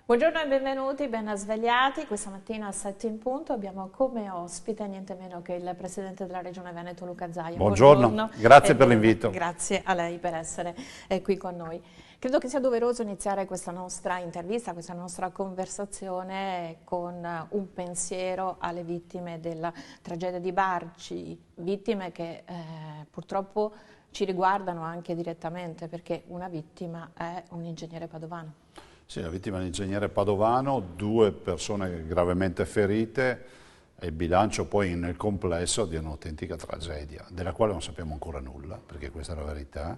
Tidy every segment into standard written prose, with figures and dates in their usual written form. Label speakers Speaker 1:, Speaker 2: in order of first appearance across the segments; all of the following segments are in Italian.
Speaker 1: Buongiorno e benvenuti, ben svegliati. Questa mattina a 7 in punto abbiamo come ospite niente meno che il Presidente della Regione Veneto, Luca Zaia.
Speaker 2: Buongiorno, grazie per l'invito.
Speaker 1: Grazie a lei per essere qui con noi. Credo che sia doveroso iniziare questa nostra intervista, questa nostra conversazione con un pensiero alle vittime della tragedia di Bargi, vittime che purtroppo ci riguardano anche direttamente, perché una vittima è un ingegnere padovano.
Speaker 2: Sì, la vittima è un ingegnere padovano, 2 persone gravemente ferite e il bilancio poi nel complesso di un'autentica tragedia, della quale non sappiamo ancora nulla, perché questa è la verità.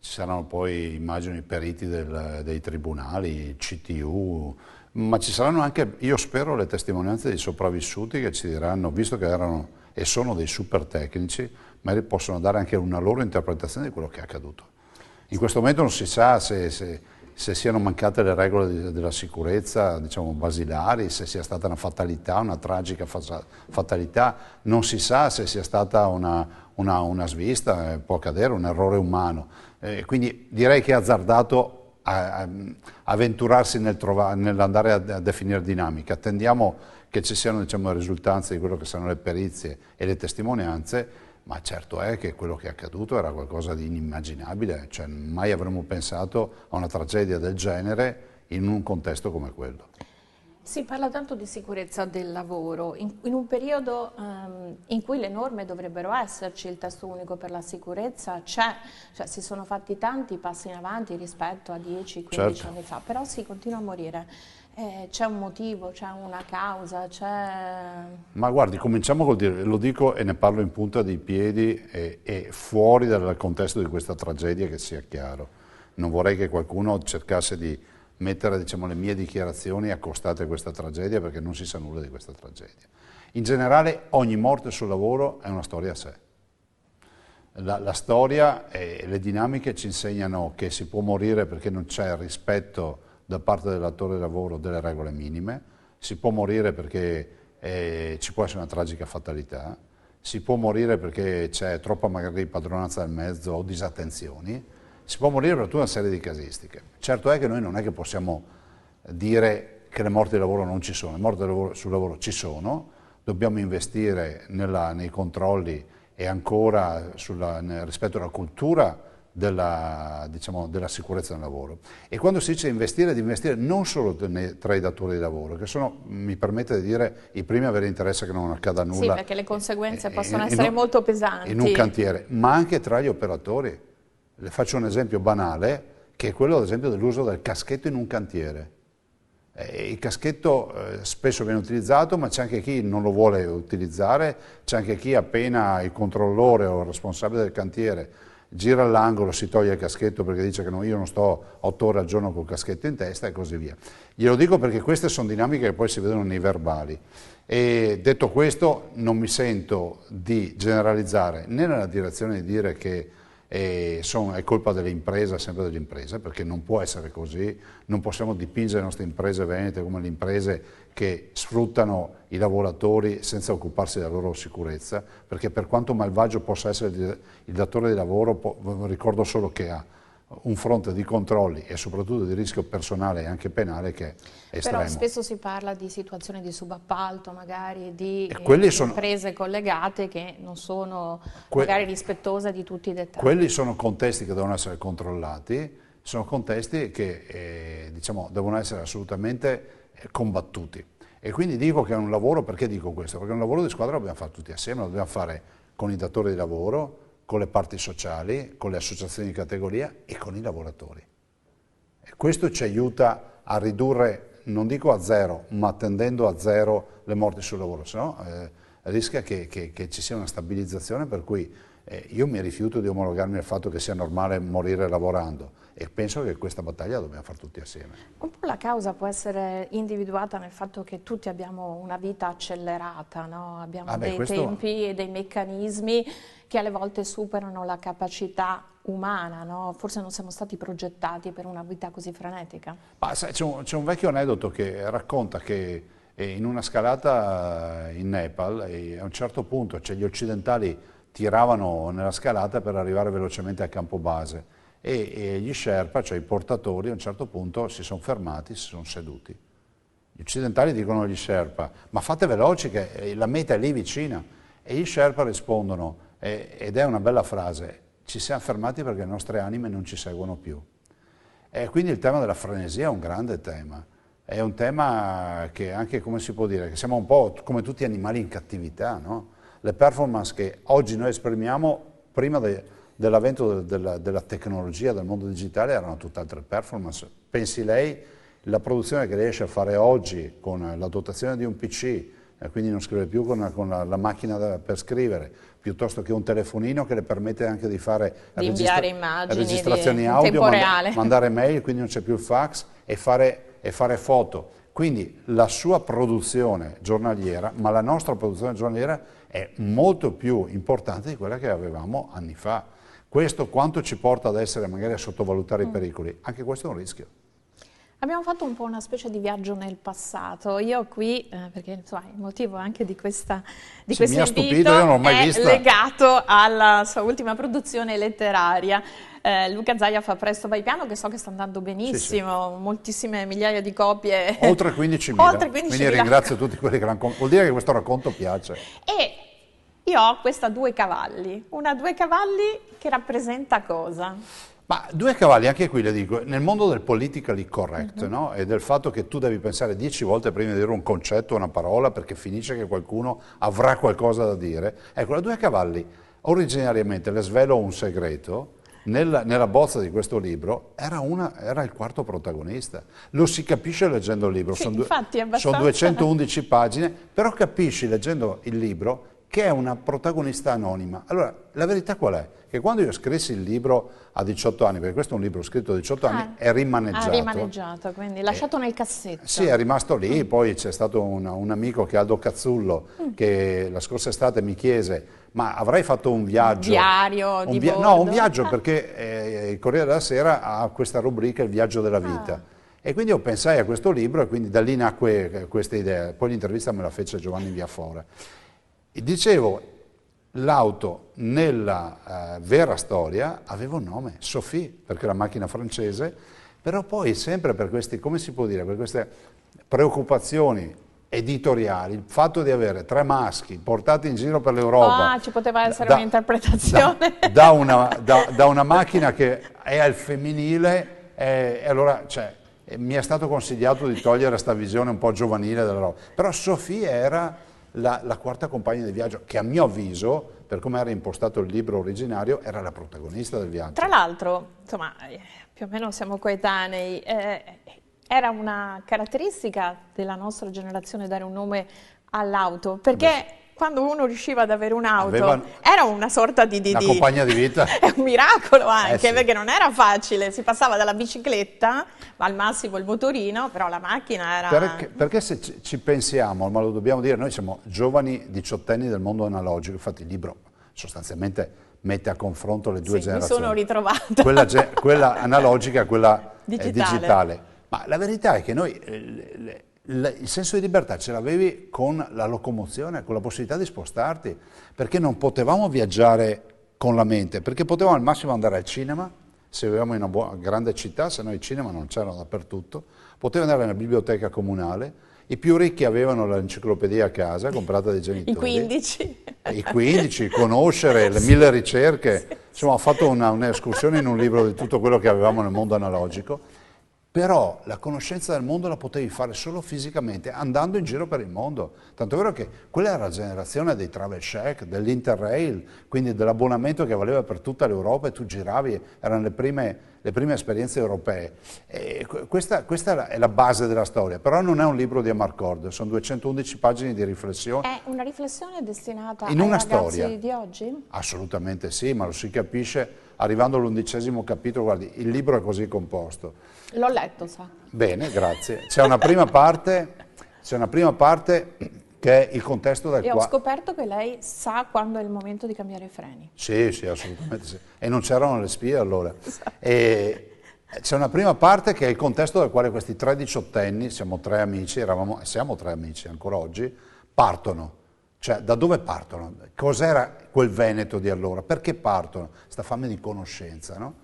Speaker 2: Ci saranno poi, immagino, i periti dei tribunali, CTU, ma ci saranno anche, io spero, le testimonianze dei sopravvissuti che ci diranno, visto che erano e sono dei super tecnici, magari possono dare anche una loro interpretazione di quello che è accaduto. In questo momento non si sa se siano mancate le regole della sicurezza, diciamo, basilari, se sia stata una fatalità, una tragica fatalità, non si sa se sia stata una svista, può accadere, un errore umano. Quindi direi che è azzardato avventurarsi nell'andare a definire dinamica. Attendiamo che ci siano, diciamo, le risultanze di quello che saranno le perizie e le testimonianze, ma certo è che quello che è accaduto era qualcosa di inimmaginabile, cioè mai avremmo pensato a una tragedia del genere in un contesto come quello.
Speaker 1: Si parla tanto di sicurezza del lavoro, in un periodo in cui le norme dovrebbero esserci, il testo unico per la sicurezza c'è, cioè si sono fatti tanti passi in avanti rispetto a 10-15 anni fa, però si continua a morire. C'è un motivo, c'è una causa, c'è...
Speaker 2: Ma guardi, cominciamo col dire, lo dico e ne parlo in punta di piedi e fuori dal contesto di questa tragedia, che sia chiaro. Non vorrei che qualcuno cercasse di mettere, diciamo, le mie dichiarazioni accostate a questa tragedia, perché non si sa nulla di questa tragedia. In generale ogni morte sul lavoro è una storia a sé. La storia e le dinamiche ci insegnano che si può morire perché non c'è rispetto da parte del datore di lavoro delle regole minime, si può morire perché ci può essere una tragica fatalità, si può morire perché c'è troppa magari padronanza del mezzo o disattenzioni, si può morire per tutta una serie di casistiche. Certo è che noi non è che possiamo dire che le morti del lavoro non ci sono, le morti sul lavoro ci sono, dobbiamo investire nei controlli e ancora rispetto alla cultura diciamo, della sicurezza del lavoro. E quando si dice investire, di investire non solo tra i datori di lavoro, che sono, mi permette di dire, i primi a avere interesse che non accada nulla.
Speaker 1: Sì, perché le conseguenze possono essere molto pesanti.
Speaker 2: In un cantiere, ma anche tra gli operatori. Le faccio un esempio banale, che è quello ad esempio dell'uso del caschetto in un cantiere. Il caschetto spesso viene utilizzato, ma c'è anche chi non lo vuole utilizzare, c'è anche chi appena il controllore o il responsabile del cantiere gira all'angolo, si toglie il caschetto perché dice che no, io non sto 8 ore al giorno col caschetto in testa e così via. Glielo dico perché queste sono dinamiche che poi si vedono nei verbali. E detto questo, non mi sento di generalizzare né nella direzione di dire che è colpa delle imprese, sempre delle imprese, perché non può essere così, non possiamo dipingere le nostre imprese venete come le imprese che sfruttano i lavoratori senza occuparsi della loro sicurezza, perché per quanto malvagio possa essere il datore di lavoro, ricordo solo che ha un fronte di controlli e soprattutto di rischio personale e anche penale che è estremo.
Speaker 1: Però spesso si parla di situazioni di subappalto, magari di imprese collegate che non sono magari rispettose di tutti i dettagli.
Speaker 2: Quelli sono contesti che devono essere controllati, sono contesti che diciamo, devono essere assolutamente combattuti. E quindi dico che è un lavoro, perché dico questo? Perché un lavoro di squadra lo dobbiamo fare tutti assieme, lo dobbiamo fare con i datori di lavoro, con le parti sociali, con le associazioni di categoria e con i lavoratori. E questo ci aiuta a ridurre, non dico a zero, ma tendendo a zero le morti sul lavoro, se no rischia che ci sia una stabilizzazione per cui io mi rifiuto di omologarmi al fatto che sia normale morire lavorando e penso che questa battaglia la dobbiamo fare tutti assieme.
Speaker 1: Un po' la causa può essere individuata nel fatto che tutti abbiamo una vita accelerata, no? Abbiamo tempi e dei meccanismi che alle volte superano la capacità umana, no? Forse non siamo stati progettati per una vita così frenetica.
Speaker 2: C'è un vecchio aneddoto che racconta che in una scalata in Nepal a un certo punto gli occidentali tiravano nella scalata per arrivare velocemente al campo base e gli Sherpa, cioè i portatori, a un certo punto si sono fermati, si sono seduti. Gli occidentali dicono agli Sherpa, ma fate veloci che la meta è lì vicina. E gli Sherpa rispondono, ed è una bella frase, ci siamo fermati perché le nostre anime non ci seguono più. E quindi il tema della frenesia è un grande tema. È un tema che anche, come si può dire, che siamo un po' come tutti animali in cattività, no? Le performance che oggi noi esprimiamo, prima dell'avvento della tecnologia, del mondo digitale, erano tutt'altre performance. Pensi lei, la produzione che riesce a fare oggi con la dotazione di un PC, quindi non scrive più con la macchina per scrivere, piuttosto che un telefonino che le permette anche di fare
Speaker 1: di inviare immagini,
Speaker 2: registrazioni
Speaker 1: in
Speaker 2: audio,
Speaker 1: tempo reale.
Speaker 2: mandare mail, quindi non c'è più il fax, e fare foto. Quindi la sua produzione giornaliera, ma la nostra produzione giornaliera è molto più importante di quella che avevamo anni fa. Questo quanto ci porta ad essere magari a sottovalutare i pericoli? Anche questo è un rischio.
Speaker 1: Abbiamo fatto un po' una specie di viaggio nel passato. Io qui, perché insomma, il motivo anche di questo invito
Speaker 2: io non l'ho mai
Speaker 1: è
Speaker 2: vista.
Speaker 1: Legato alla sua ultima produzione letteraria. Luca Zaia fa Presto vai piano, che so che sta andando benissimo, sì. Moltissime migliaia di copie.
Speaker 2: Oltre 15.000. Quindi ringrazio tutti quelli che l'hanno comprato. Vuol dire che questo racconto piace.
Speaker 1: E io ho questa Due Cavalli, una Due Cavalli che rappresenta cosa?
Speaker 2: Ma Due Cavalli, anche qui le dico, nel mondo del politically correct, no? E del fatto che tu devi pensare 10 volte prima di dire un concetto, una parola, perché finisce che qualcuno avrà qualcosa da dire. Ecco, la Due Cavalli, originariamente, le svelo un segreto, nella bozza di questo libro era il quarto protagonista. Lo si capisce leggendo il libro,
Speaker 1: sì,
Speaker 2: sono 211 pagine, però capisci leggendo il libro che è una protagonista anonima. Allora, la verità qual è? Che quando io scrissi il libro a 18 anni, perché questo è un libro scritto a 18 anni, è rimaneggiato.
Speaker 1: Rimaneggiato, quindi lasciato nel cassetto.
Speaker 2: Sì, è rimasto lì, poi c'è stato un amico che è Aldo Cazzullo, che la scorsa estate mi chiese, ma avrai fatto un viaggio?
Speaker 1: Diario di bordo?
Speaker 2: No, un viaggio, perché il Corriere della Sera ha questa rubrica, Il viaggio della vita. E quindi io pensai a questo libro e quindi da lì nacque questa idea. Poi l'intervista me la fece Giovanni Viafora. E dicevo, l'auto nella vera storia aveva un nome, Sophie, perché era macchina francese, però poi sempre per questi, come si può dire, per queste preoccupazioni editoriali, il fatto di avere 3 maschi portati in giro per l'Europa.
Speaker 1: Ci poteva essere un'interpretazione.
Speaker 2: Da una macchina che è al femminile, e allora mi è stato consigliato di togliere questa visione un po' giovanile della roba. Però Sophie era la quarta compagna di viaggio, che a mio avviso, per come era impostato il libro originario, era la protagonista del viaggio.
Speaker 1: Tra l'altro, insomma, più o meno siamo coetanei, era una caratteristica della nostra generazione dare un nome all'auto, perché quando uno riusciva ad avere un'auto era una sorta di
Speaker 2: una compagna di vita.
Speaker 1: È un miracolo anche,
Speaker 2: sì.
Speaker 1: Perché non era facile, si passava dalla bicicletta, al massimo il motorino, però la macchina era...
Speaker 2: Perché se ci pensiamo, ma lo dobbiamo dire, noi siamo giovani diciottenni del mondo analogico, infatti il libro sostanzialmente mette a confronto le due generazioni.
Speaker 1: Mi sono ritrovata.
Speaker 2: Quella analogica e quella digitale. Ma la verità è che noi... il senso di libertà ce l'avevi con la locomozione, con la possibilità di spostarti, perché non potevamo viaggiare con la mente, perché potevamo al massimo andare al cinema, se vivevamo in una grande città, se no i cinema non c'erano dappertutto, potevi andare nella biblioteca comunale, i più ricchi avevano l'enciclopedia a casa, comprata dai genitori. I 15, conoscere le 1000 ricerche, insomma ho fatto un'escursione in un libro di tutto quello che avevamo nel mondo analogico. Però la conoscenza del mondo la potevi fare solo fisicamente, andando in giro per il mondo. Tanto è vero che quella era la generazione dei travel check, dell'Interrail, quindi dell'abbonamento che valeva per tutta l'Europa e tu giravi, erano le prime esperienze europee. E questa è la base della storia, però non è un libro di Amarcord, sono 211 pagine di riflessione.
Speaker 1: È una riflessione destinata
Speaker 2: in una
Speaker 1: ai ragazzi
Speaker 2: storia
Speaker 1: di oggi?
Speaker 2: Assolutamente sì, ma lo si capisce arrivando all'11° capitolo. Guardi, il libro è così composto.
Speaker 1: L'ho letto, sa.
Speaker 2: Bene, grazie. C'è una prima parte che è il contesto del quale...
Speaker 1: E ho scoperto che lei sa quando è il momento di cambiare i freni.
Speaker 2: Sì, assolutamente sì. E non c'erano le spie allora. E c'è una prima parte che è il contesto del quale questi 3 diciottenni, siamo 3 amici, siamo 3 amici ancora oggi, partono. Cioè, da dove partono? Cos'era quel Veneto di allora? Perché partono? Sta fame di conoscenza, no?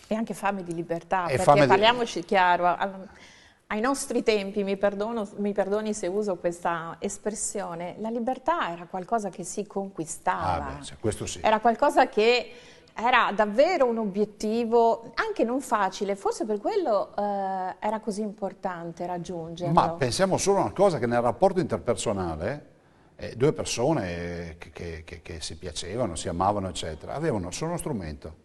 Speaker 1: E anche fame di libertà,
Speaker 2: E
Speaker 1: perché parliamoci chiaro, ai nostri tempi, mi perdoni se uso questa espressione, la libertà era qualcosa che si conquistava,
Speaker 2: questo sì.
Speaker 1: Era qualcosa che era davvero un obiettivo, anche non facile, forse per quello era così importante raggiungerlo.
Speaker 2: Ma pensiamo solo a una cosa, che nel rapporto interpersonale due persone che si piacevano, si amavano, eccetera, avevano solo uno strumento.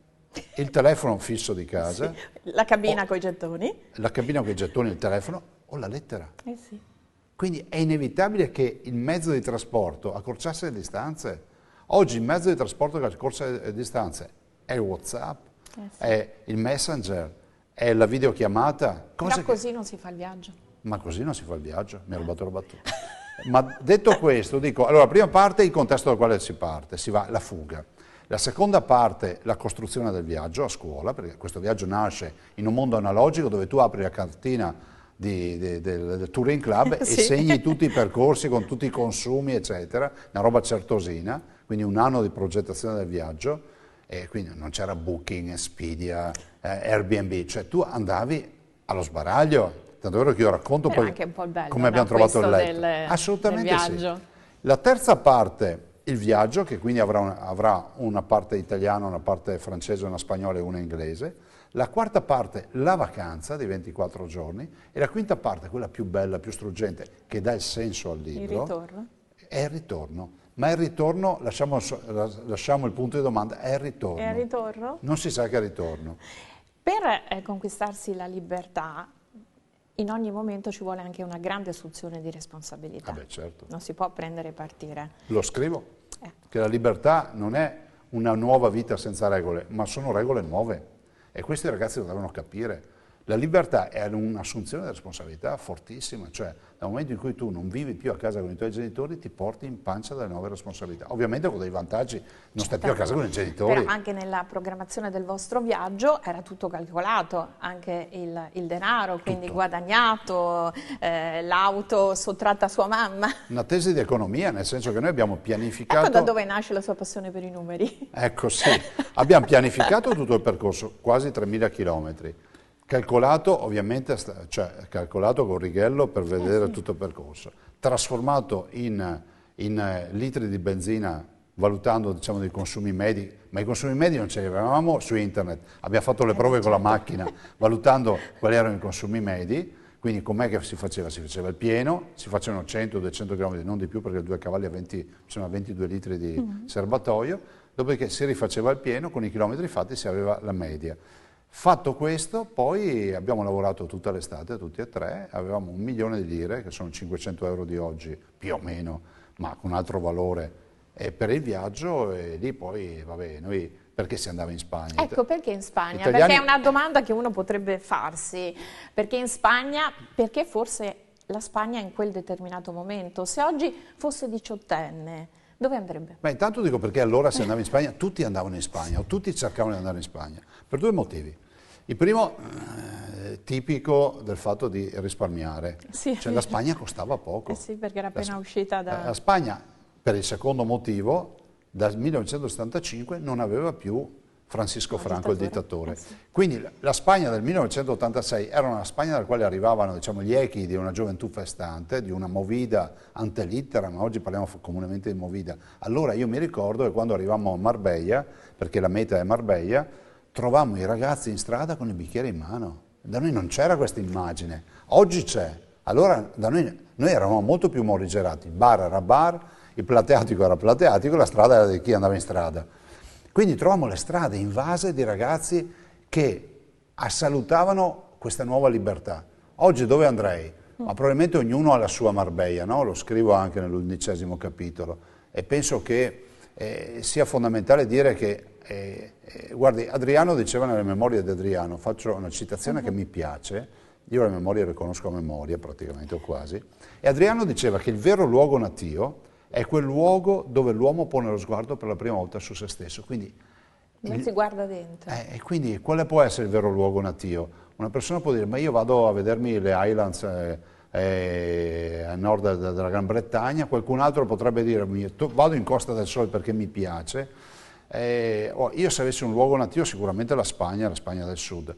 Speaker 2: Il telefono fisso di casa,
Speaker 1: sì, la cabina con i gettoni.
Speaker 2: La cabina con i gettoni, il telefono o la lettera.
Speaker 1: Sì.
Speaker 2: Quindi è inevitabile che il mezzo di trasporto accorciasse le distanze. Oggi il mezzo di trasporto che accorcia le distanze è il WhatsApp,
Speaker 1: sì,
Speaker 2: è il Messenger, è la videochiamata.
Speaker 1: Però così non si fa il viaggio.
Speaker 2: Ma così non si fa il viaggio, mi ha rubato la battuta. Ma detto questo, dico, allora, la prima parte è il contesto dal quale si parte, si va, la fuga. La seconda parte, la costruzione del viaggio a scuola, perché questo viaggio nasce in un mondo analogico dove tu apri la cartina del Touring Club e segni tutti i percorsi con tutti i consumi, eccetera, una roba certosina, quindi un anno di progettazione del viaggio, e quindi non c'era Booking, Expedia, Airbnb, cioè tu andavi allo sbaraglio, tanto è vero che io racconto poi
Speaker 1: anche un po' bello,
Speaker 2: come abbiamo trovato il letto.
Speaker 1: Assolutamente sì.
Speaker 2: La terza parte, il viaggio, che quindi avrà una parte italiana, una parte francese, una spagnola e una inglese. La quarta parte, la vacanza di 24 giorni. E la quinta parte, quella più bella, più struggente, che dà il senso al libro,
Speaker 1: il ritorno.
Speaker 2: È il ritorno. Ma il ritorno, lasciamo il punto di domanda, è il ritorno.
Speaker 1: È il ritorno?
Speaker 2: Non si sa che è il ritorno.
Speaker 1: Per conquistarsi la libertà, in ogni momento ci vuole anche una grande assunzione di responsabilità.
Speaker 2: Certo.
Speaker 1: Non si può prendere e partire.
Speaker 2: Lo scrivo, che la libertà non è una nuova vita senza regole, ma sono regole nuove. E questi ragazzi lo devono capire. La libertà è un'assunzione di responsabilità fortissima, cioè dal momento in cui tu non vivi più a casa con i tuoi genitori ti porti in pancia delle nuove responsabilità. Ovviamente con dei vantaggi, non stai più a casa con i genitori.
Speaker 1: Però anche nella programmazione del vostro viaggio era tutto calcolato, anche il denaro, quindi
Speaker 2: tutto.
Speaker 1: Guadagnato, l'auto sottratta a sua mamma.
Speaker 2: Una tesi di economia, nel senso che noi abbiamo pianificato...
Speaker 1: Ecco da dove nasce la sua passione per i numeri.
Speaker 2: Ecco sì, abbiamo pianificato tutto il percorso, quasi 3.000 chilometri. Calcolato ovviamente, cioè calcolato con righello per vedere tutto il percorso, trasformato in litri di benzina valutando diciamo dei consumi medi, ma i consumi medi non ce li avevamo su internet, abbiamo fatto le prove con la macchina valutando quali erano i consumi medi, quindi com'è che si faceva? Si faceva il pieno, si facevano 100-200 km, non di più perché il 2 cavalli a 22 litri di serbatoio, dopodiché si rifaceva il pieno, con i chilometri fatti si aveva la media. Fatto questo, poi abbiamo lavorato tutta l'estate, tutti e tre, avevamo 1 milione di lire, che sono 500 euro di oggi, più o meno, ma con altro valore, per il viaggio, e lì poi, vabbè, noi perché si andava in Spagna?
Speaker 1: Ecco, perché in Spagna? Perché è una domanda che uno potrebbe farsi, perché in Spagna, perché forse la Spagna in quel determinato momento, se oggi fosse 18enne, dove andrebbe?
Speaker 2: Beh, intanto dico perché allora si andava in Spagna, tutti andavano in Spagna, o tutti cercavano di andare in Spagna, per 2 motivi. Il primo, tipico del fatto di risparmiare,
Speaker 1: sì,
Speaker 2: cioè la Spagna costava poco.
Speaker 1: Sì, perché era appena uscita da...
Speaker 2: La Spagna, per il secondo motivo, dal 1975 non aveva più Francisco Franco, il dittatore.
Speaker 1: Sì.
Speaker 2: Quindi la Spagna del 1986 era una Spagna dalla quale arrivavano diciamo, gli echi di una gioventù festante, di una movida antelittera, ma oggi parliamo comunemente di movida. Allora io mi ricordo che quando arrivammo a Marbella, perché la meta è Marbella, trovammo i ragazzi in strada con il bicchiere in mano. Da noi non c'era questa immagine, oggi c'è. Allora da noi eravamo molto più morigerati, il bar era bar, il plateatico era plateatico, la strada era di chi andava in strada. Quindi troviamo le strade invase di ragazzi che salutavano questa nuova libertà. Oggi dove andrei? Ma probabilmente ognuno ha la sua Marbella, no? Lo scrivo anche nell'11° capitolo e penso che sia fondamentale dire che, guardi, Adriano diceva nelle memorie di Adriano, faccio una citazione che mi piace, io le memorie le conosco a memoria praticamente o quasi, e Adriano diceva che il vero luogo natio è quel luogo dove l'uomo pone lo sguardo per la prima volta su se stesso. Quindi,
Speaker 1: non si guarda dentro.
Speaker 2: E quindi quale può essere il vero luogo natio? Una persona può dire, ma io vado a vedermi le Highlands a nord della Gran Bretagna, qualcun altro potrebbe dire, vado in Costa del Sol perché mi piace, Io se avessi un luogo nativo sicuramente la Spagna del Sud,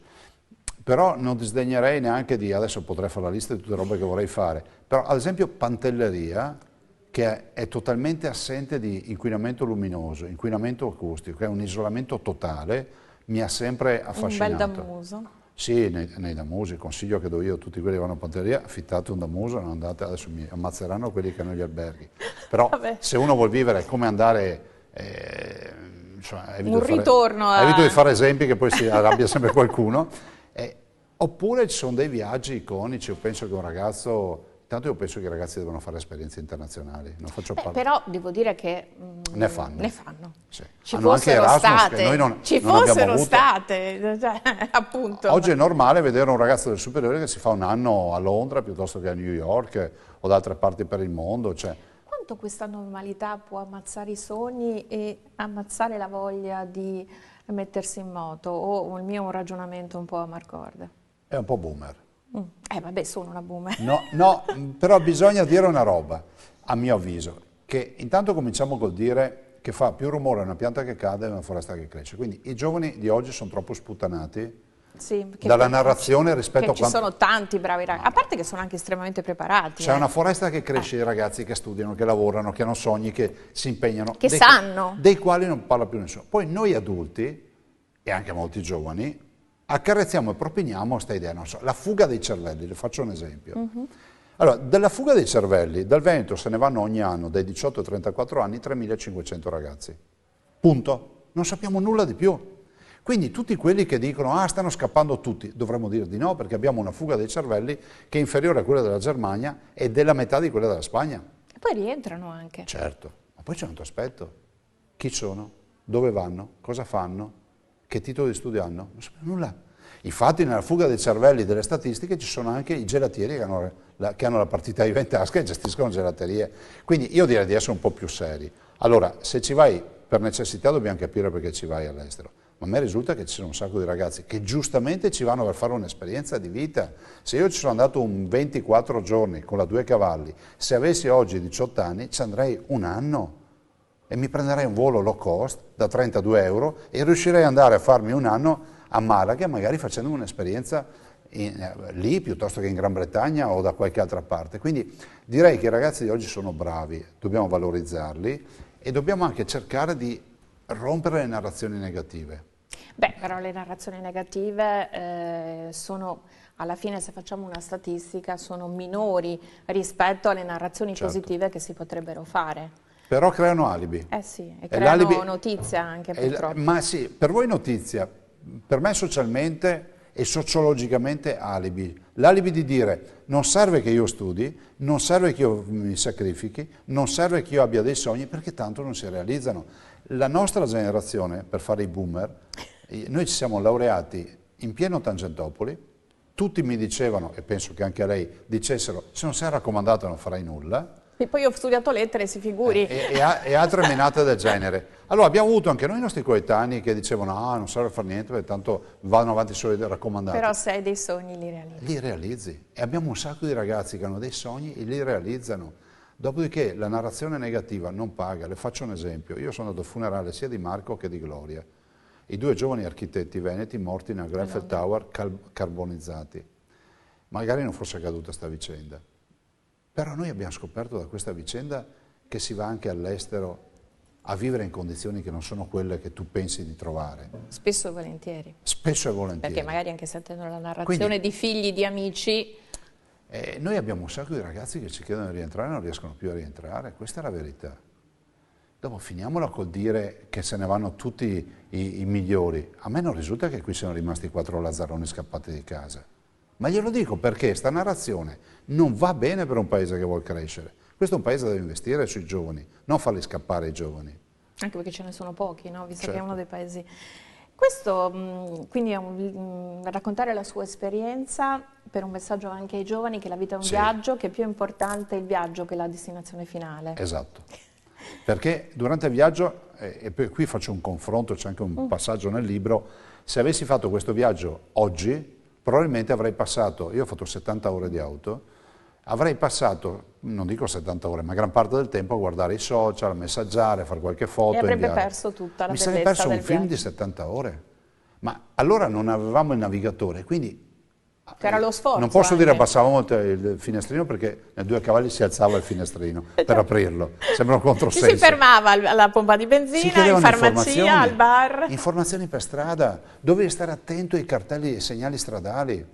Speaker 2: però non disdegnerei neanche di, adesso potrei fare la lista di tutte le robe che vorrei fare, però ad esempio Pantelleria, che è totalmente assente di inquinamento luminoso, inquinamento acustico, è un isolamento totale, mi ha sempre affascinato.
Speaker 1: Un bel damuso.
Speaker 2: Sì, nei damusi, consiglio che do io a tutti quelli che vanno a Pantelleria, affittate un damuso, non andate, adesso mi ammazzeranno quelli che hanno gli alberghi, però se uno vuol vivere come andare... insomma, evito di fare esempi che poi si arrabbia sempre qualcuno, oppure ci sono dei viaggi iconici. Io penso che un ragazzo, tanto io penso che i ragazzi devono fare esperienze internazionali, non faccio parte.
Speaker 1: Però devo dire che
Speaker 2: ne fanno.
Speaker 1: Sì.
Speaker 2: Ci hanno anche Erasmus, che noi non abbiamo
Speaker 1: state, cioè, appunto.
Speaker 2: Oggi è normale vedere un ragazzo del superiore che si fa un anno a Londra piuttosto che a New York o da altre parti per il mondo, cioè.
Speaker 1: Quanto questa normalità può ammazzare i sogni e ammazzare la voglia di mettersi in moto? O il mio è un ragionamento un po' a Marcord?
Speaker 2: È un po' boomer.
Speaker 1: Vabbè, sono una boomer.
Speaker 2: No, però bisogna dire una roba, a mio avviso, che intanto cominciamo col dire che fa più rumore una pianta che cade che una foresta che cresce. Quindi i giovani di oggi sono troppo sputtanati dalla narrazione rispetto a quanto...
Speaker 1: Ci sono tanti bravi ragazzi, a parte che sono anche estremamente preparati.
Speaker 2: C'è una foresta che cresce di ragazzi che studiano, che lavorano, che hanno sogni, che si impegnano.
Speaker 1: Che sanno.
Speaker 2: Dei quali non parla più nessuno. Poi noi adulti, e anche molti giovani, accarezziamo e propiniamo questa idea, non so, la fuga dei cervelli, le faccio un esempio. Allora, dalla fuga dei cervelli, dal Veneto se ne vanno ogni anno, dai 18 ai 34 anni, 3.500 ragazzi. Punto. Non sappiamo nulla di più. Quindi tutti quelli che dicono, stanno scappando tutti, dovremmo dire di no, perché abbiamo una fuga dei cervelli che è inferiore a quella della Germania e della metà di quella della Spagna.
Speaker 1: E poi rientrano anche.
Speaker 2: Certo, ma poi c'è un altro aspetto. Chi sono? Dove vanno? Cosa fanno? Che titolo di studio hanno? Non sappiamo nulla. Infatti nella fuga dei cervelli delle statistiche ci sono anche i gelatieri che hanno la partita IVA in tasca e gestiscono gelaterie. Quindi io direi di essere un po' più seri. Allora, se ci vai per necessità dobbiamo capire perché ci vai all'estero. Ma a me risulta che ci sono un sacco di ragazzi che giustamente ci vanno per fare un'esperienza di vita. Se io ci sono andato un 24 giorni con la 2 cavalli, se avessi oggi 18 anni ci andrei un anno e mi prenderei un volo low cost da 32 euro e riuscirei ad andare a farmi un anno a Malaga, magari facendo un'esperienza lì piuttosto che in Gran Bretagna o da qualche altra parte. Quindi direi che i ragazzi di oggi sono bravi, dobbiamo valorizzarli e dobbiamo anche cercare di rompere le narrazioni negative.
Speaker 1: Beh, però le narrazioni negative sono, alla fine se facciamo una statistica, sono minori rispetto alle narrazioni positive che si potrebbero fare.
Speaker 2: Però creano alibi.
Speaker 1: Sì, e creano notizia anche purtroppo.
Speaker 2: Ma sì, per voi notizia, per me socialmente e sociologicamente alibi. L'alibi di dire non serve che io studi, non serve che io mi sacrifichi, non serve che io abbia dei sogni perché tanto non si realizzano. La nostra generazione, per fare i boomer, noi ci siamo laureati in pieno Tangentopoli, tutti mi dicevano, e penso che anche a lei dicessero, se non sei raccomandato non farai nulla.
Speaker 1: E poi ho studiato lettere, si figuri.
Speaker 2: E altre menate del genere. Allora abbiamo avuto anche noi i nostri coetanei che dicevano non serve fare niente perché tanto vanno avanti solo i raccomandati.
Speaker 1: Però se hai dei sogni li realizzi.
Speaker 2: Li realizzi. E abbiamo un sacco di ragazzi che hanno dei sogni e li realizzano. Dopodiché la narrazione negativa non paga. Le faccio un esempio. Io sono andato al funerale sia di Marco che di Gloria. I 2 giovani architetti veneti morti nel Grenfell Tower carbonizzati. Magari non fosse accaduta sta vicenda. Però noi abbiamo scoperto da questa vicenda che si va anche all'estero a vivere in condizioni che non sono quelle che tu pensi di trovare.
Speaker 1: Spesso e volentieri.
Speaker 2: Spesso e volentieri.
Speaker 1: Perché magari anche sentendo la narrazione di figli, di amici...
Speaker 2: noi abbiamo un sacco di ragazzi che ci chiedono di rientrare e non riescono più a rientrare, questa è la verità. Dopo finiamola col dire che se ne vanno tutti i migliori. A me non risulta che qui siano rimasti 4 lazzaroni scappati di casa. Ma glielo dico perché sta narrazione non va bene per un paese che vuole crescere. Questo è un paese che deve investire sui giovani, non farli scappare i giovani.
Speaker 1: Anche perché ce ne sono pochi, no? Visto che è uno dei paesi... Questo quindi è raccontare la sua esperienza per un messaggio anche ai giovani che la vita è un viaggio, che è più importante il viaggio che la destinazione finale.
Speaker 2: Esatto. Perché durante il viaggio, e qui faccio un confronto, c'è anche un passaggio nel libro, se avessi fatto questo viaggio oggi, probabilmente avrei passato, io ho fatto 70 ore di auto, avrei passato, non dico 70 ore, ma gran parte del tempo a guardare i social, a messaggiare, a fare qualche foto.
Speaker 1: E avrebbe perso tutta la
Speaker 2: Mi
Speaker 1: bellezza
Speaker 2: sarei perso un
Speaker 1: del
Speaker 2: film
Speaker 1: viaggio.
Speaker 2: di 70 ore. Ma allora non avevamo il navigatore, quindi
Speaker 1: C'era lo sforzo
Speaker 2: non posso dire
Speaker 1: anche.
Speaker 2: abbassavamo il finestrino perché nei due cavalli si alzava il finestrino per aprirlo. Sembra un
Speaker 1: Ci
Speaker 2: controsenso.
Speaker 1: si fermava alla pompa di
Speaker 2: Si
Speaker 1: benzina, in
Speaker 2: chiedevano
Speaker 1: farmacia, al bar.
Speaker 2: informazioni per strada, dovevi stare attento ai cartelli e ai segnali stradali.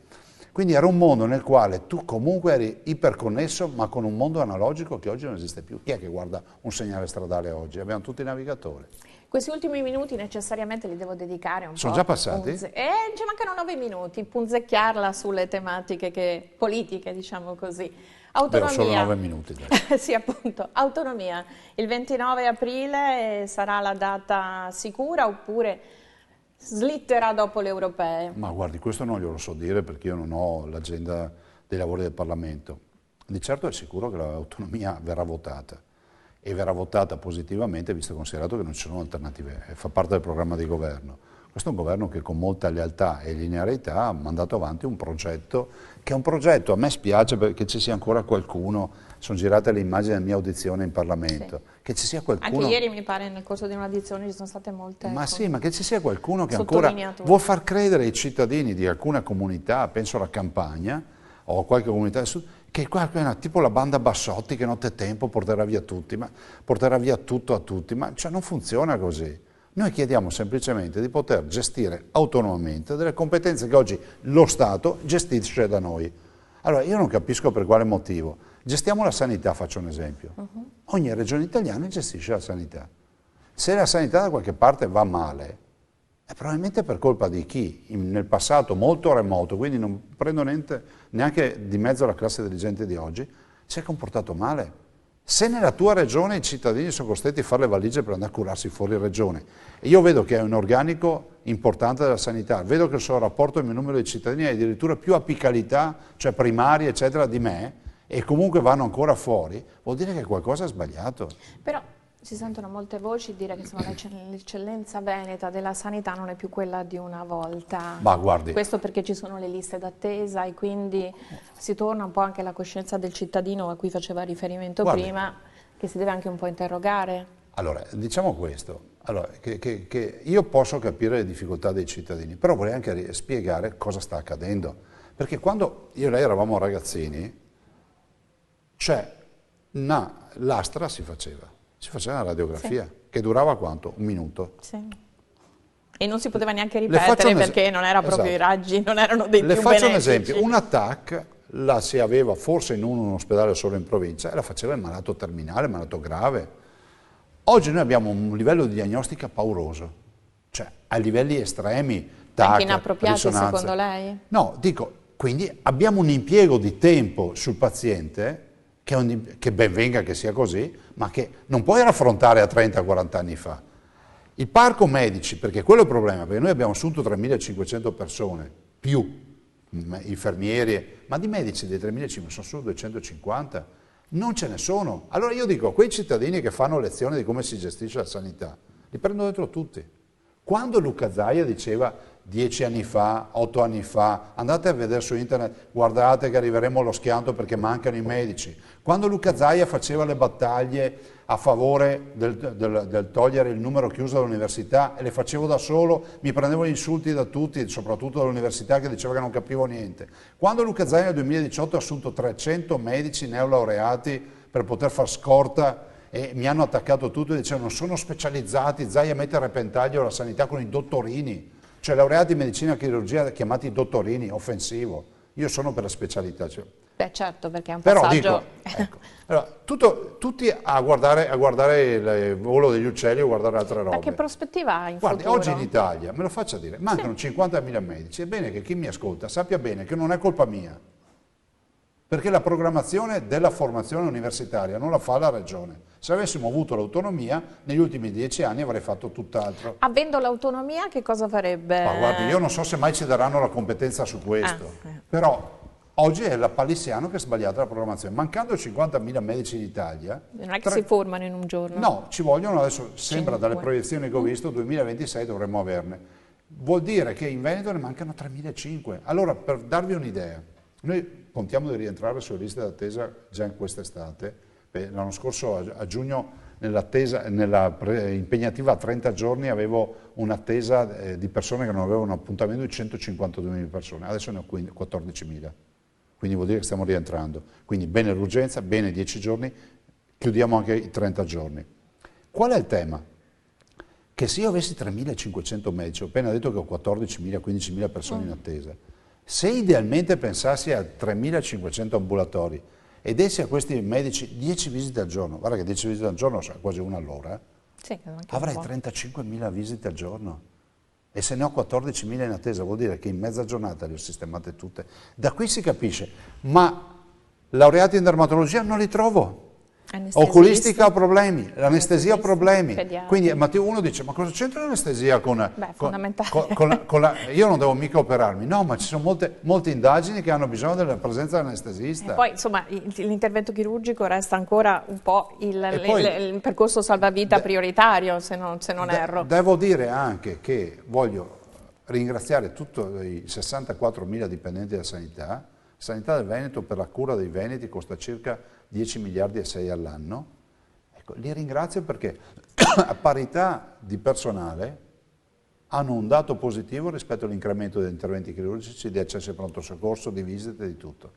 Speaker 2: Quindi era un mondo nel quale tu comunque eri iperconnesso, ma con un mondo analogico che oggi non esiste più. Chi è che guarda un segnale stradale oggi? Abbiamo tutti i navigatori.
Speaker 1: Questi ultimi minuti necessariamente li devo dedicare un
Speaker 2: Sono
Speaker 1: po'.
Speaker 2: già passati?
Speaker 1: Ci mancano 9 minuti, punzecchiarla sulle tematiche politiche, diciamo così.
Speaker 2: Beh, ho solo
Speaker 1: Autonomia.
Speaker 2: 9 minuti. Dai.
Speaker 1: Sì, appunto. Autonomia. Il 29 aprile sarà la data sicura oppure slitterà dopo le europee?
Speaker 2: Ma guardi, questo non glielo so dire perché io non ho l'agenda dei lavori del Parlamento. Di certo è sicuro che l'autonomia verrà votata e verrà votata positivamente visto e considerato che non ci sono alternative, fa parte del programma di governo. Questo è un governo che con molta lealtà e linearità ha mandato avanti un progetto che è un progetto, a me spiace perché ci sia ancora qualcuno, sono girate le immagini della mia audizione in Parlamento,
Speaker 1: Sì.
Speaker 2: che ci sia qualcuno...
Speaker 1: Anche ieri mi pare nel corso di un'audizione ci sono state molte...
Speaker 2: Ma sì, ma che ci sia qualcuno che ancora
Speaker 1: sottolineature.
Speaker 2: vuol far credere ai cittadini di alcuna comunità, penso alla Campania o a qualche comunità del sud, che qua è tipo la banda Bassotti che nottetempo porterà via tutti, ma porterà via tutto a tutti, ma cioè, non funziona così. Noi chiediamo semplicemente di poter gestire autonomamente delle competenze che oggi lo Stato gestisce da noi. Allora, io non capisco per quale motivo. Gestiamo la sanità, faccio un esempio. Ogni regione italiana gestisce la sanità. Se la sanità da qualche parte va male, è probabilmente per colpa di chi nel passato molto remoto, quindi non prendo neanche di mezzo la classe dirigente di oggi, si è comportato male. Se nella tua regione i cittadini sono costretti a fare le valigie per andare a curarsi fuori regione, e io vedo che è un organico importante della sanità, vedo che il suo rapporto al mio numero di cittadini è addirittura più apicalità, cioè primari eccetera, di me, e comunque vanno ancora fuori, vuol dire che qualcosa è sbagliato.
Speaker 1: Però si sentono molte voci dire che insomma, l'eccellenza veneta della sanità non è più quella di una volta.
Speaker 2: Ma guardi,
Speaker 1: Questo perché ci sono le liste d'attesa e quindi si torna un po' anche alla coscienza del cittadino a cui faceva riferimento
Speaker 2: Guardi.
Speaker 1: prima, che si deve anche un po' interrogare.
Speaker 2: allora, diciamo questo, allora, che io posso capire le difficoltà dei cittadini, però vorrei anche spiegare cosa sta accadendo, perché quando io e lei eravamo ragazzini, cioè l'astra si faceva una radiografia, che durava quanto? Un minuto.
Speaker 1: Sì. E non si poteva neanche
Speaker 2: Le faccio
Speaker 1: ripetere
Speaker 2: un
Speaker 1: perché non era proprio
Speaker 2: esatto.
Speaker 1: i raggi, non erano dei
Speaker 2: Le
Speaker 1: più
Speaker 2: faccio un
Speaker 1: benefici.
Speaker 2: esempio, un TAC la si aveva forse in un ospedale solo in provincia e la faceva il malato terminale, il malato grave. Oggi noi abbiamo un livello di diagnostica pauroso, cioè a livelli estremi, TAC,
Speaker 1: Anche inappropriati
Speaker 2: risonanze.
Speaker 1: secondo lei?
Speaker 2: No, dico, quindi abbiamo un impiego di tempo sul paziente che ben venga che sia così, ma che non puoi raffrontare a 30-40 anni fa. Il parco medici, perché quello è il problema, perché noi abbiamo assunto 3.500 persone, più infermieri, ma di medici dei 3.500 sono solo 250, non ce ne sono. Allora io dico, quei cittadini che fanno lezione di come si gestisce la sanità, li prendo dentro tutti. Quando Luca Zaia diceva 10 anni fa, 8 anni fa, andate a vedere su internet, guardate che arriveremo allo schianto perché mancano i medici. Quando Luca Zaia faceva le battaglie a favore del togliere il numero chiuso dall'università e le facevo da solo, mi prendevo gli insulti da tutti, soprattutto dall'università che diceva che non capivo niente. Quando Luca Zaia nel 2018 ha assunto 300 medici neolaureati per poter far scorta e mi hanno attaccato tutto e dicevano non sono specializzati, Zaia mette a repentaglio la sanità con i dottorini, cioè laureati in medicina e chirurgia chiamati dottorini, offensivo. Io sono per la specialità. Cioè.
Speaker 1: Beh certo, perché è un
Speaker 2: Però
Speaker 1: passaggio...
Speaker 2: dico, ecco, allora, tutti a guardare il volo degli uccelli o guardare altre robe.
Speaker 1: Ma che prospettiva ha in
Speaker 2: Guardi,
Speaker 1: futuro?
Speaker 2: oggi in Italia, me lo faccia dire, mancano 50.000 medici, è bene che chi mi ascolta sappia bene che non è colpa mia, perché la programmazione della formazione universitaria non la fa la Regione. Se avessimo avuto l'autonomia, negli ultimi 10 anni avrei fatto tutt'altro.
Speaker 1: Avendo l'autonomia che cosa farebbe?
Speaker 2: Ma guardi, io non so se mai ci daranno la competenza su questo, però oggi è la Palissiano che è sbagliata la programmazione. Mancando 50.000 medici d'Italia...
Speaker 1: Non è che si formano in un giorno.
Speaker 2: No, ci vogliono, adesso sembra dalle proiezioni che ho visto, 2026 dovremmo averne. Vuol dire che in Veneto ne mancano 3.500. Allora, per darvi un'idea, noi contiamo di rientrare sulle liste d'attesa già in quest'estate. L'anno scorso a giugno nella impegnativa a 30 giorni avevo un'attesa di persone che non avevano un appuntamento di 152.000 persone, adesso ne ho 14.000, quindi vuol dire che stiamo rientrando. Quindi bene l'urgenza, bene 10 giorni, chiudiamo anche i 30 giorni. Qual è il tema? Che se io avessi 3.500 medici, ho appena detto che ho 14.000, 15.000 persone in attesa, se idealmente pensassi a 3.500 ambulatori e dessi a questi medici 10 visite al giorno, guarda che 10 visite al giorno sono quasi una all'ora,
Speaker 1: sì,
Speaker 2: avrei 35.000 visite al giorno. E se ne ho 14.000 in attesa, vuol dire che in mezza giornata le ho sistemate tutte. Da qui si capisce, ma laureati in dermatologia non li trovo. Oculistica ha problemi, l'anestesia ha problemi. Quindi uno dice, ma cosa c'entra l'anestesia con...
Speaker 1: Beh, fondamentale.
Speaker 2: Io non devo mica operarmi. No, ma ci sono molte indagini che hanno bisogno della presenza dell'anestesista.
Speaker 1: E poi, insomma, l'intervento chirurgico resta ancora un po' il percorso salvavita prioritario, se non erro.
Speaker 2: Devo dire anche che voglio ringraziare tutti i 64.000 dipendenti della sanità. Sanità del Veneto per la cura dei veneti costa circa 10 miliardi e 6 all'anno. Ecco, li ringrazio perché a parità di personale hanno un dato positivo rispetto all'incremento degli interventi chirurgici, di accesso al pronto soccorso, di visite, di tutto.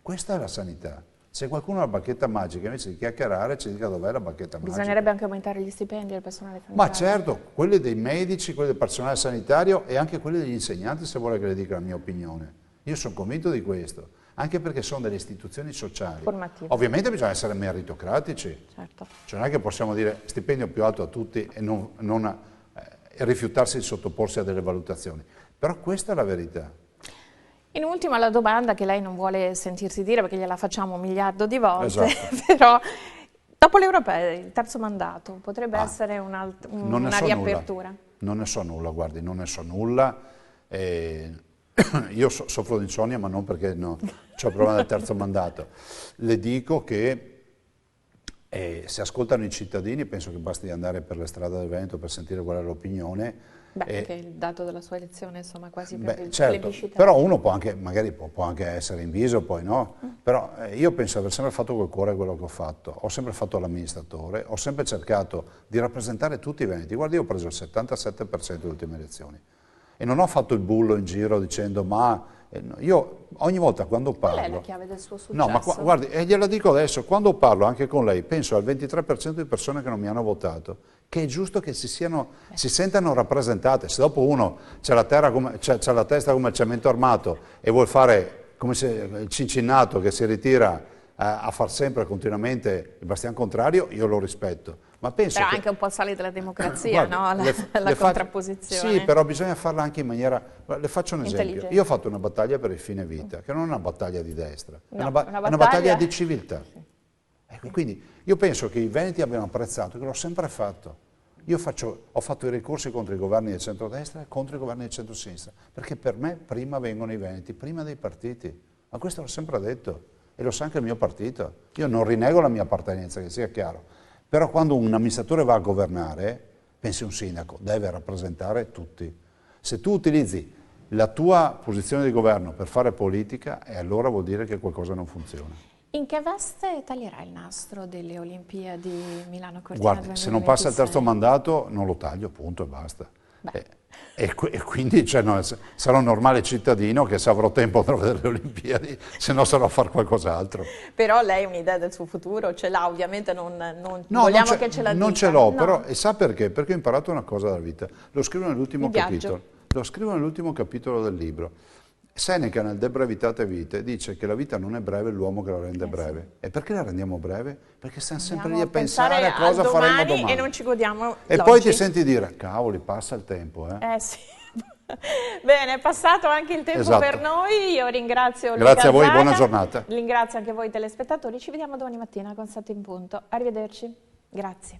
Speaker 2: Questa è la sanità. Se qualcuno ha la bacchetta magica, invece di chiacchierare, ci dica dov'è la bacchetta magica.
Speaker 1: Bisognerebbe anche aumentare gli stipendi del personale sanitario.
Speaker 2: Ma certo, quelli dei medici, quelli del personale sanitario e anche quelli degli insegnanti, se vuole che le dica la mia opinione. Io sono convinto di questo, anche perché sono delle istituzioni sociali.
Speaker 1: Formative.
Speaker 2: Ovviamente bisogna essere meritocratici,
Speaker 1: certo.
Speaker 2: Cioè non è che possiamo dire stipendio più alto a tutti e e rifiutarsi di sottoporsi a delle valutazioni, però questa è la verità.
Speaker 1: In ultima la domanda che lei non vuole sentirsi dire perché gliela facciamo 1 miliardo di volte,
Speaker 2: esatto.
Speaker 1: Però dopo le europee, il terzo mandato, potrebbe essere una riapertura?
Speaker 2: Non ne so nulla, guardi, non ne so nulla. Io soffro di insonnia, ma non perché ho il problema del terzo mandato. Le dico che se ascoltano i cittadini, penso che basti andare per le strade del Veneto per sentire qual è l'opinione.
Speaker 1: Perché il dato della sua elezione insomma quasi
Speaker 2: certo, però uno può anche, magari può anche essere inviso poi, no? Però io penso di aver sempre fatto col cuore quello che ho fatto. Ho sempre fatto l'amministratore, ho sempre cercato di rappresentare tutti i veneti. Guardi, io ho preso il 77% delle ultime elezioni. E non ho fatto il bullo in giro dicendo io ogni volta quando parlo...
Speaker 1: Qual è la chiave del suo successo?
Speaker 2: No, ma guardi, e gliela dico adesso, quando parlo anche con lei, penso al 23% di persone che non mi hanno votato, che è giusto che si sentano rappresentate. Se dopo uno c'ha la testa come il cemento armato e vuol fare come se il Cincinnato che si ritira a far sempre continuamente il bastian contrario, io lo rispetto. Ma penso
Speaker 1: però anche un po' il sale della democrazia, guardi, no? La contrapposizione.
Speaker 2: Sì, però bisogna farla anche in maniera... Le faccio un esempio. Io ho fatto una battaglia per il fine vita, che non è una battaglia di destra, è una battaglia di civiltà. Sì. Ecco, quindi io penso che i veneti abbiano apprezzato, che l'ho sempre fatto. Io ho fatto i ricorsi contro i governi del centrodestra e contro i governi del centrosinistra, perché per me prima vengono i veneti, prima dei partiti. Ma questo l'ho sempre detto e lo sa anche il mio partito. Io non rinego la mia appartenenza, che sia chiaro. Però quando un amministratore va a governare, pensi un sindaco, deve rappresentare tutti. Se tu utilizzi la tua posizione di governo per fare politica, allora vuol dire che qualcosa non funziona.
Speaker 1: In che veste taglierà il nastro delle Olimpiadi Milano-Cortina?
Speaker 2: Guardi, se non passa il terzo mandato non lo taglio, punto e basta. E quindi sarò un normale cittadino che se avrò tempo andrò a vedere le Olimpiadi, se no sarò a fare qualcos'altro.
Speaker 1: Però lei un'idea del suo futuro ce l'ha, ovviamente non vogliamo che ce la dica.
Speaker 2: Non ce l'ho, però, e sa perché? Perché ho imparato una cosa dalla vita. Lo scrivo nell'ultimo capitolo. Lo scrivo nell'ultimo capitolo del libro. Seneca nel De brevitate vitae dice che la vita non è breve, l'uomo che la rende breve. Sì. E perché la rendiamo breve? Perché stiamo sempre lì a pensare a cosa faremo domani.
Speaker 1: E non ci godiamo
Speaker 2: e poi ti senti dire, cavoli, passa il tempo.
Speaker 1: Sì. Bene, è passato anche il tempo per noi. Io ringrazio Luca
Speaker 2: Grazie a voi,
Speaker 1: Zaga.
Speaker 2: buona giornata.
Speaker 1: Ringrazio anche voi telespettatori. Ci vediamo domani mattina con 7 in punto. Arrivederci. Grazie.